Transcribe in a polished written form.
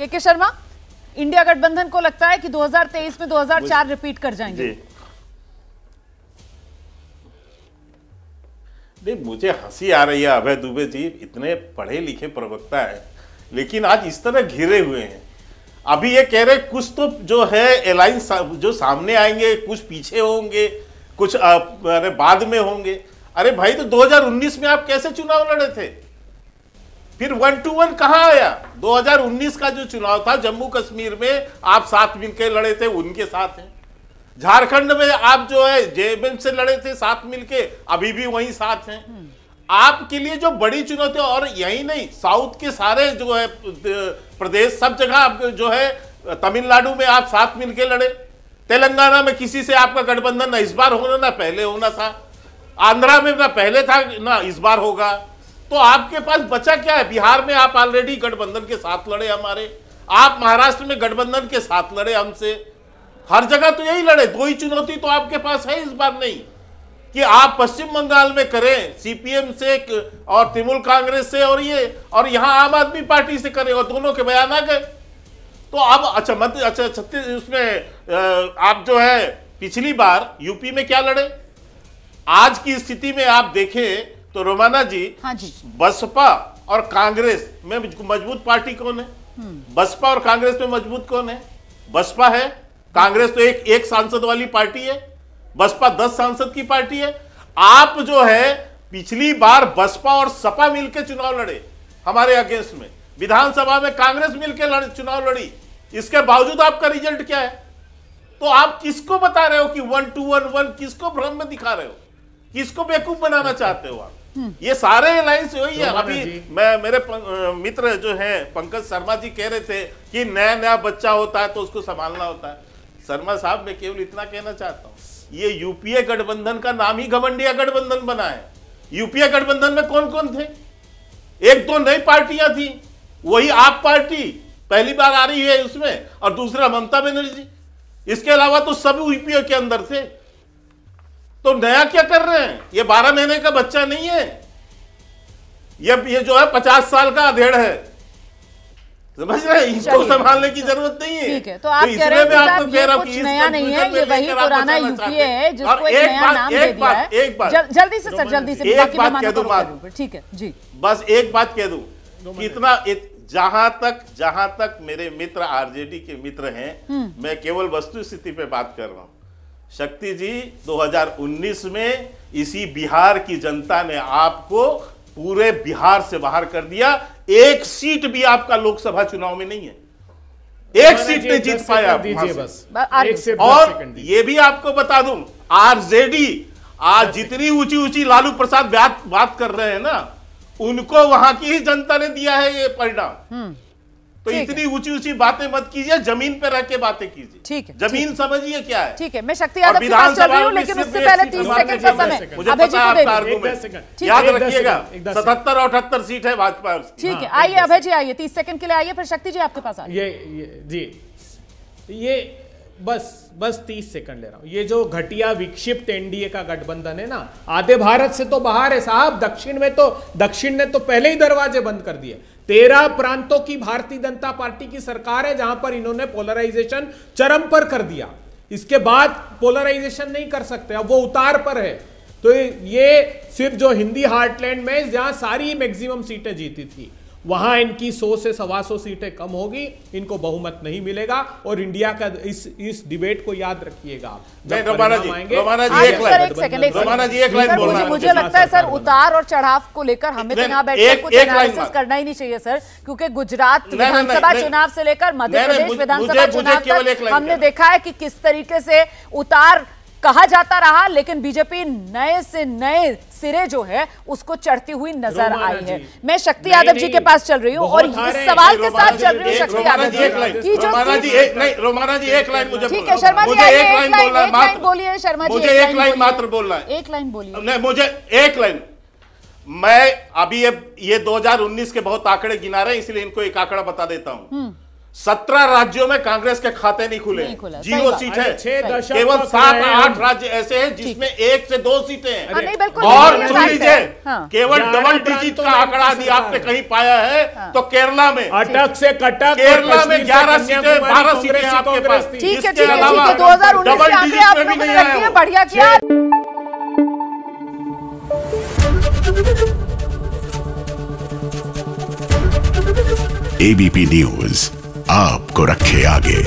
के शर्मा, इंडिया गठबंधन को लगता है कि 2023 में 2004 रिपीट कर जाएंगे? नहीं, मुझे हंसी आ रही है। अभय दुबे जी इतने पढ़े लिखे प्रवक्ता है, लेकिन आज इस तरह घिरे हुए हैं। अभी ये कह रहे कुछ तो जो है अलायंस जो सामने आएंगे, कुछ पीछे होंगे, कुछ बाद में होंगे। अरे भाई, तो 2019 में आप कैसे चुनाव लड़े थे? फिर 1 to 1 कहां आया? 2019 का जो चुनाव था जम्मू कश्मीर में आप साथ मिलकर लड़े थे, उनके साथ हैं। झारखंड में आप जो है जेएमएम से लड़े थे साथ मिलके, अभी भी वहीं साथ हैं। आपके लिए जो बड़ी चुनौती, और यही नहीं, साउथ के सारे जो है प्रदेश, सब जगह आप जो है, तमिलनाडु में आप साथ मिलके लड़े, तेलंगाना में किसी से आपका गठबंधन ना इस बार होना ना पहले होना था, आंध्रा में ना पहले था ना इस बार होगा। तो आपके पास बचा क्या है? बिहार में आप ऑलरेडी गठबंधन के साथ लड़े हमारे, आप महाराष्ट्र में गठबंधन के साथ लड़े हमसे, हर जगह तो यही लड़े। दो ही चुनौती तो आपके पास है इस बार नहीं कि आप पश्चिम बंगाल में करें सीपीएम से और तृणमूल कांग्रेस से, और यहां आम आदमी पार्टी से करें, और दोनों के बयान आ गए। तो अब अच्छा छत्तीस उसमें आप जो है पिछली बार यूपी में क्या लड़े? आज की स्थिति में आप देखें तो रोमाना जी, हाँ जी, बसपा और कांग्रेस में मजबूत पार्टी कौन है? बसपा और कांग्रेस में मजबूत कौन है? बसपा है। कांग्रेस तो एक सांसद वाली पार्टी है, बसपा 10 सांसद की पार्टी है। आप जो है पिछली बार बसपा और सपा मिलकर चुनाव लड़े हमारे अगेंस्ट में, विधानसभा में कांग्रेस मिलकर चुनाव लड़ी, इसके बावजूद आपका रिजल्ट क्या है? तो आप किसको बता रहे हो कि 1 to 1 किसको भ्रम में दिखा रहे हो? किसको बेवकूफ बनाना चाहते हो आप? ये सारे अलायंस वही है। अभी मेरे मित्र जो है पंकज शर्मा जी कह रहे थे कि नया नया बच्चा होता है तो उसको संभालना होता है। शर्मा साहब, मैं केवल इतना कहना चाहता हूं, ये यूपीए गठबंधन का नाम ही घमंडिया गठबंधन बना है। यूपीए गठबंधन में कौन कौन थे? एक दो नई पार्टियां थी, वही आप पार्टी पहली बार आ रही है उसमें, और दूसरा ममता बनर्जी। इसके अलावा तो सब यूपीए के अंदर थे। तो नया क्या कर रहे हैं? ये 12 महीने का बच्चा नहीं है, ये जो है 50 साल का अधेड़ है, समझ रहे हैं? इसको संभालने की जरूरत नहीं है। ठीक है, तो आप कह रहे हैं कि ये कुछ नया नहीं है, ये वही पुराना यूपीए है जिसको एक नया नाम दे दिया है। जल्दी से सर, जल्दी से बाकी मैं मानता हूं। ठीक है जी, बस एक बात कह दूं कि इतना जहां तक मेरे मित्र आरजेडी के मित्र हैं, मैं केवल वस्तु स्थिति पे बात कर रहा हूं। शक्ति जी, 2019 में इसी बिहार की जनता ने आपको पूरे बिहार से बाहर कर दिया। एक सीट भी आपका लोकसभा चुनाव में नहीं है, एक सीट नहीं जीत पाया आप वहां से। और ये भी आपको बता दूं, आरजेडी आज जितनी ऊंची ऊंची लालू प्रसाद बात कर रहे हैं ना, उनको वहां की ही जनता ने दिया है ये परिणाम। तो इतनी ऊंची ऊंची बातें मत कीजिए, जमीन पे रह के बातें कीजिए। ठीक है, जमीन समझिए क्या है। ठीक है, मैं शक्ति यादव के पास चल रही हूं, लेकिन उससे पहले 30 सेकंड का समय मुझे पता है आपका आर्गुमेंट, याद रखिएगा 77 और 78 सीट है भाजपा। ठीक है, आइए अभय जी, आइए 30 सेकंड के लिए आइए, फिर शक्ति जी आपके पास आइए। ये बस 30 सेकंड ले रहा हूं। ये जो घटिया विक्षिप्त एनडीए का गठबंधन है ना, आधे भारत से तो बाहर है साहब। दक्षिण ने तो पहले ही दरवाजे बंद कर दिए। 13 प्रांतों की भारतीय जनता पार्टी की सरकार है जहां पर इन्होंने पोलराइजेशन चरम पर कर दिया। इसके बाद पोलराइजेशन नहीं कर सकते, अब वो उतार पर है। तो ये सिर्फ जो हिंदी हार्टलैंड में जहां सारी मैक्सिमम सीटें जीती थी, वहां इनकी 100 से 125 सीटें कम होगी, इनको बहुमत नहीं मिलेगा। और इंडिया का इस डिबेट को याद रखिएगा। मुझे लगता है सर, उतार और चढ़ाव को लेकर हमें तो यहाँ बैठकर कुछ एनालिसिस करना ही नहीं चाहिए सर, क्योंकि गुजरात विधानसभा चुनाव से लेकर मध्य प्रदेश विधानसभा चुनाव तक हमने देखा है कि किस तरीके से उतार कहा जाता रहा, लेकिन बीजेपी नए से नए सिरे जो है उसको चढ़ती हुई नजर आई है। मैं शक्ति यादव जी के पास चल रही हूँ और इस सवाल के साथ चल रही हूँ। शक्ति यादव जी, रोमाना जी एक लाइन मुझे, ठीक है शर्मा जी, एक लाइन बोलिए शर्मा जी, मुझे एक लाइन मात्र बोलना है। एक लाइन बोलिए। नहीं, मुझे एक लाइन। मैं अभी ये 2019 के बहुत आंकड़े गिना रहे हैं, इसलिए इनको एक आंकड़ा बता देता हूं। 17 राज्यों में कांग्रेस के खाते नहीं खुले, 0 सीट है। केवल 7-8 राज्य ऐसे हैं जिसमें 1 से 2 सीटें हैं। और सुन लीजिए, केवल डबल डिजिट का आंकड़ा भी आपने कहीं पाया है तो केरला में, अटक से कटक, केरला में 11 सीटें, 12 सीटें आपके पास। इसके अलावा डबल डिजिट में भी नहीं आया। बढ़िया किया। एबीपी न्यूज आपको रखे आगे।